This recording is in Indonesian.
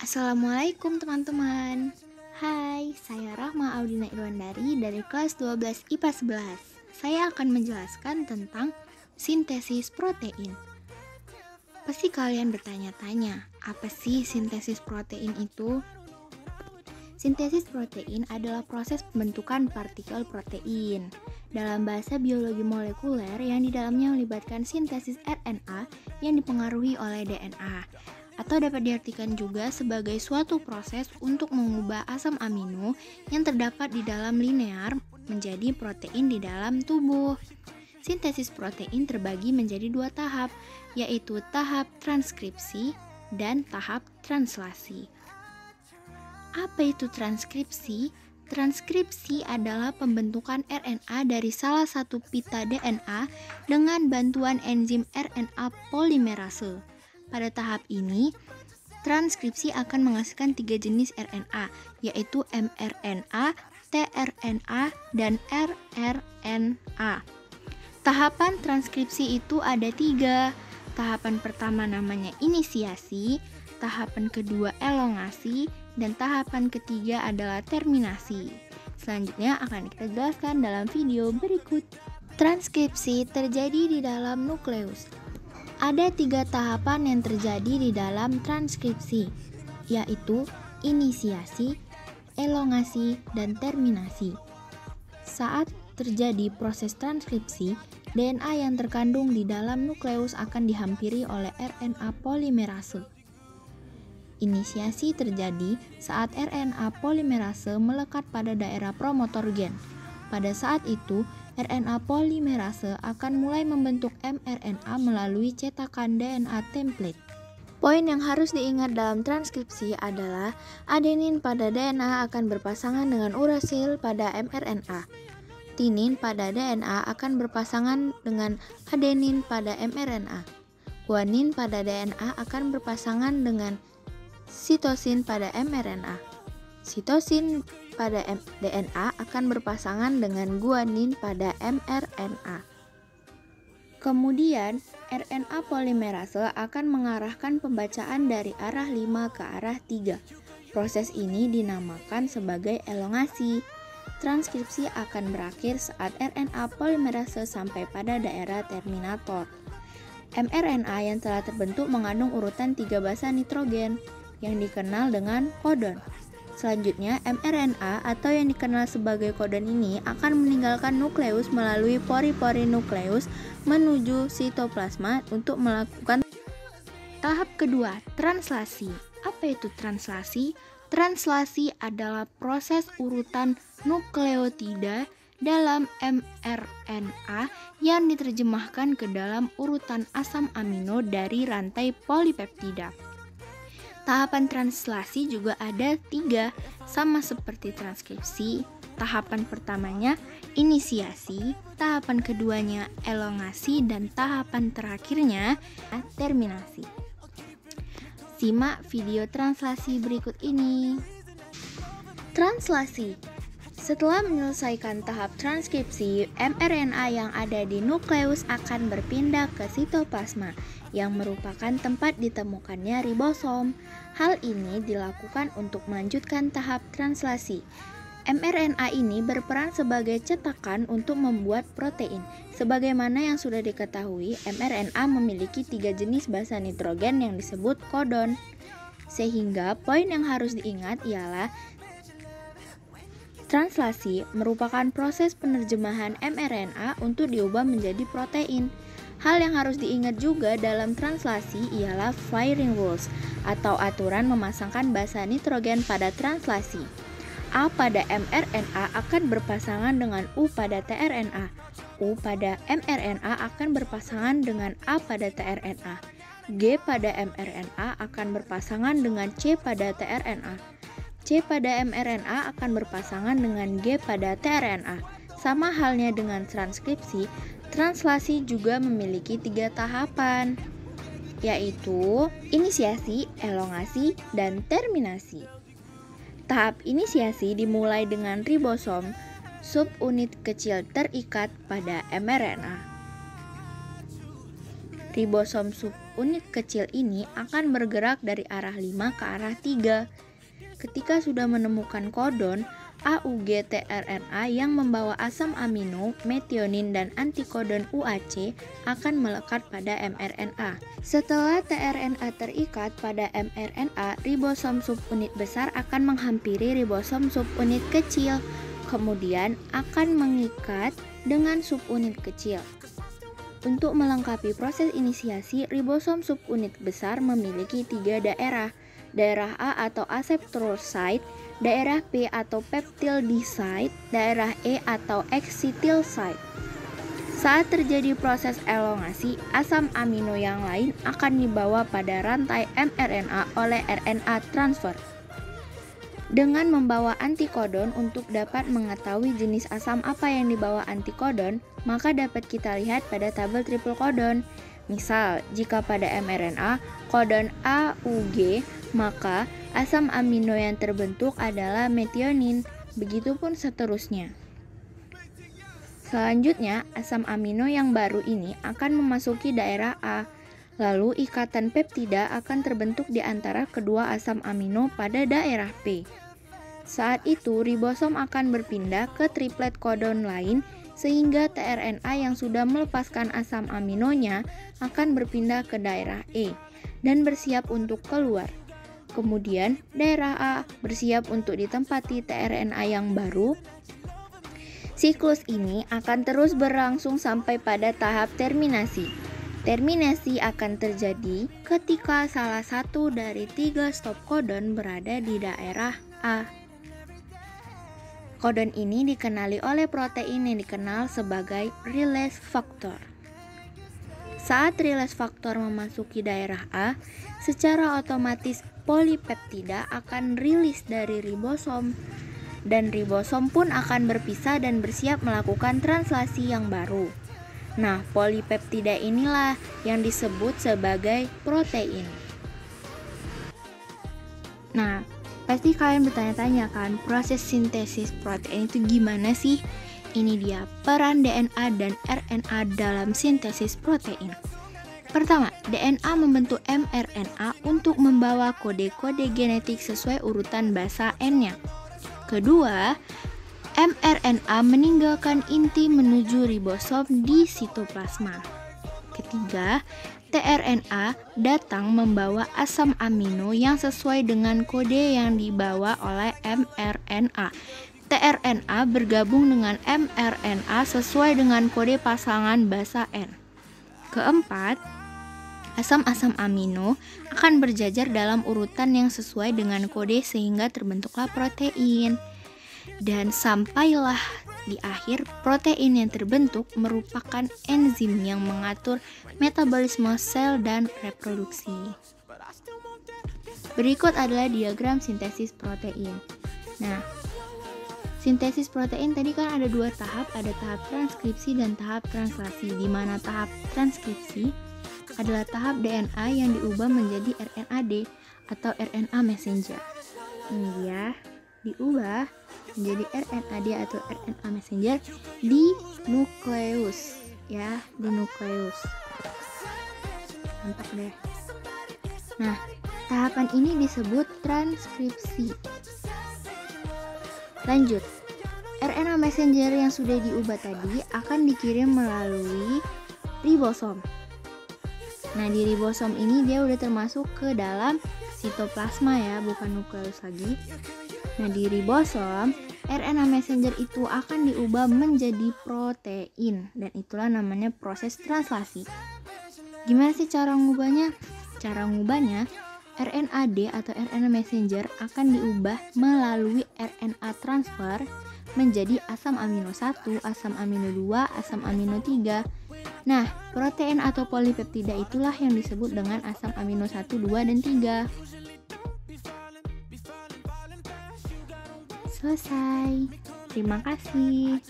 Assalamualaikum teman-teman. Hai, saya Rahma Audina Irwandari dari kelas 12 IPA 11. Saya akan menjelaskan tentang sintesis protein. Pasti kalian bertanya-tanya, apa sih sintesis protein itu? Sintesis protein adalah proses pembentukan partikel protein dalam bahasa biologi molekuler yang di dalamnya melibatkan sintesis RNA yang dipengaruhi oleh DNA. Atau dapat diartikan juga sebagai suatu proses untuk mengubah asam amino yang terdapat di dalam linear menjadi protein di dalam tubuh. Sintesis protein terbagi menjadi dua tahap, yaitu tahap transkripsi dan tahap translasi. Apa itu transkripsi? Transkripsi adalah pembentukan RNA dari salah satu pita DNA dengan bantuan enzim RNA polimerase. Pada tahap ini, transkripsi akan menghasilkan 3 jenis RNA, yaitu mRNA, tRNA, dan rRNA. Tahapan transkripsi itu ada 3. Tahapan pertama namanya inisiasi, tahapan kedua elongasi, dan tahapan ketiga adalah terminasi. Selanjutnya akan kita jelaskan dalam video berikut. Transkripsi terjadi di dalam nukleus. Ada 3 tahapan yang terjadi di dalam transkripsi, yaitu inisiasi, elongasi, dan terminasi. Saat terjadi proses transkripsi, DNA yang terkandung di dalam nukleus akan dihampiri oleh RNA polimerase. Inisiasi terjadi saat RNA polimerase melekat pada daerah promotor gen. Pada saat itu, RNA polimerase akan mulai membentuk mRNA melalui cetakan DNA template. Poin yang harus diingat dalam transkripsi adalah adenin pada DNA akan berpasangan dengan urasil pada mRNA. Tinin pada DNA akan berpasangan dengan adenin pada mRNA. Guanin pada DNA akan berpasangan dengan sitosin pada mRNA. Sitosin pada DNA akan berpasangan dengan guanin pada mRNA. Kemudian, RNA polimerase akan mengarahkan pembacaan dari arah 5 ke arah 3. Proses ini dinamakan sebagai elongasi. Transkripsi akan berakhir saat RNA polimerase sampai pada daerah terminator. mRNA yang telah terbentuk mengandung urutan 3 basa nitrogen yang dikenal dengan kodon. Selanjutnya, mRNA atau yang dikenal sebagai kodon ini akan meninggalkan nukleus melalui pori-pori nukleus menuju sitoplasma untuk melakukan tahap kedua, translasi. Apa itu translasi? Translasi adalah proses urutan nukleotida dalam mRNA yang diterjemahkan ke dalam urutan asam amino dari rantai polipeptida. Tahapan translasi juga ada 3, sama seperti transkripsi. Tahapan pertamanya inisiasi, tahapan keduanya elongasi, dan tahapan terakhirnya terminasi. Simak video translasi berikut ini. Translasi. Setelah menyelesaikan tahap transkripsi, mRNA yang ada di nukleus akan berpindah ke sitoplasma, yang merupakan tempat ditemukannya ribosom. Hal ini dilakukan untuk melanjutkan tahap translasi. mRNA ini berperan sebagai cetakan untuk membuat protein. Sebagaimana yang sudah diketahui, mRNA memiliki 3 jenis basa nitrogen yang disebut kodon. Sehingga poin yang harus diingat ialah translasi merupakan proses penerjemahan mRNA untuk diubah menjadi protein. Hal yang harus diingat juga dalam translasi ialah firing rules atau aturan memasangkan basa nitrogen pada translasi. A pada mRNA akan berpasangan dengan U pada tRNA. U pada mRNA akan berpasangan dengan A pada tRNA. G pada mRNA akan berpasangan dengan C pada tRNA. C pada mRNA akan berpasangan dengan G pada tRNA. Sama halnya dengan transkripsi, translasi juga memiliki 3 tahapan, yaitu inisiasi, elongasi, dan terminasi. Tahap inisiasi dimulai dengan ribosom, subunit kecil terikat pada mRNA. Ribosom subunit kecil ini akan bergerak dari arah 5 ke arah 3. Ketika sudah menemukan codon, AUG tRNA yang membawa asam amino, metionin, dan antikodon UAC akan melekat pada mRNA. Setelah tRNA terikat pada mRNA, ribosom subunit besar akan menghampiri ribosom subunit kecil, kemudian akan mengikat dengan subunit kecil. Untuk melengkapi proses inisiasi, ribosom subunit besar memiliki 3 daerah. Daerah A atau aseptor site, daerah P atau peptide site, daerah E atau excityl site. Saat terjadi proses elongasi, asam amino yang lain akan dibawa pada rantai mRNA oleh RNA transfer. Dengan membawa antikodon untuk dapat mengetahui jenis asam apa yang dibawa antikodon, maka dapat kita lihat pada tabel triple kodon. Misal, jika pada mRNA kodon AUG, maka asam amino yang terbentuk adalah metionin. Begitupun seterusnya. Selanjutnya, asam amino yang baru ini akan memasuki daerah A. Lalu ikatan peptida akan terbentuk di antara kedua asam amino pada daerah P. Saat itu, ribosom akan berpindah ke triplet kodon lain sehingga tRNA yang sudah melepaskan asam aminonya akan berpindah ke daerah E dan bersiap untuk keluar. Kemudian, daerah A bersiap untuk ditempati tRNA yang baru. Siklus ini akan terus berlangsung sampai pada tahap terminasi. Terminasi akan terjadi ketika salah satu dari 3 stop kodon berada di daerah A. Kodon ini dikenali oleh protein yang dikenal sebagai release factor. Saat release factor memasuki daerah A, secara otomatis polipeptida akan rilis dari ribosom, dan ribosom pun akan berpisah dan bersiap melakukan translasi yang baru. Nah, polipeptida inilah yang disebut sebagai protein. Nah, pasti kalian bertanya-tanya kan, proses sintesis protein itu gimana sih? Ini dia peran DNA dan RNA dalam sintesis protein. Pertama, DNA membentuk mRNA untuk membawa kode-kode genetik sesuai urutan basa N-nya. Kedua, mRNA meninggalkan inti menuju ribosom di sitoplasma. Ketiga, tRNA datang membawa asam amino yang sesuai dengan kode yang dibawa oleh mRNA. tRNA bergabung dengan mRNA sesuai dengan kode pasangan basa N. Keempat, asam-asam amino akan berjajar dalam urutan yang sesuai dengan kode sehingga terbentuklah protein. Dan sampailah di akhir, protein yang terbentuk merupakan enzim yang mengatur metabolisme sel dan reproduksi. Berikut adalah diagram sintesis protein. Nah, sintesis protein tadi kan ada 2 tahap, ada tahap transkripsi dan tahap translasi, di mana tahap transkripsi adalah tahap DNA yang diubah menjadi RNAD atau RNA messenger. Ini dia, diubah menjadi RNAD atau RNA messenger di nukleus, ya, di nukleus. Mantap deh. Nah, tahapan ini disebut transkripsi. Lanjut, RNA messenger yang sudah diubah tadi akan dikirim melalui ribosom. Nah, di ribosom ini dia udah termasuk ke dalam sitoplasma ya, bukan nukleus lagi. Nah, di ribosom, RNA messenger itu akan diubah menjadi protein, dan itulah namanya proses translasi. Gimana sih cara ngubahnya? Cara ngubahnya, RNAD atau RNA messenger akan diubah melalui RNA transfer menjadi asam amino 1, asam amino 2, asam amino 3. Nah, protein atau polipeptida itulah yang disebut dengan asam amino 1, 2, dan 3. Selesai. Terima kasih.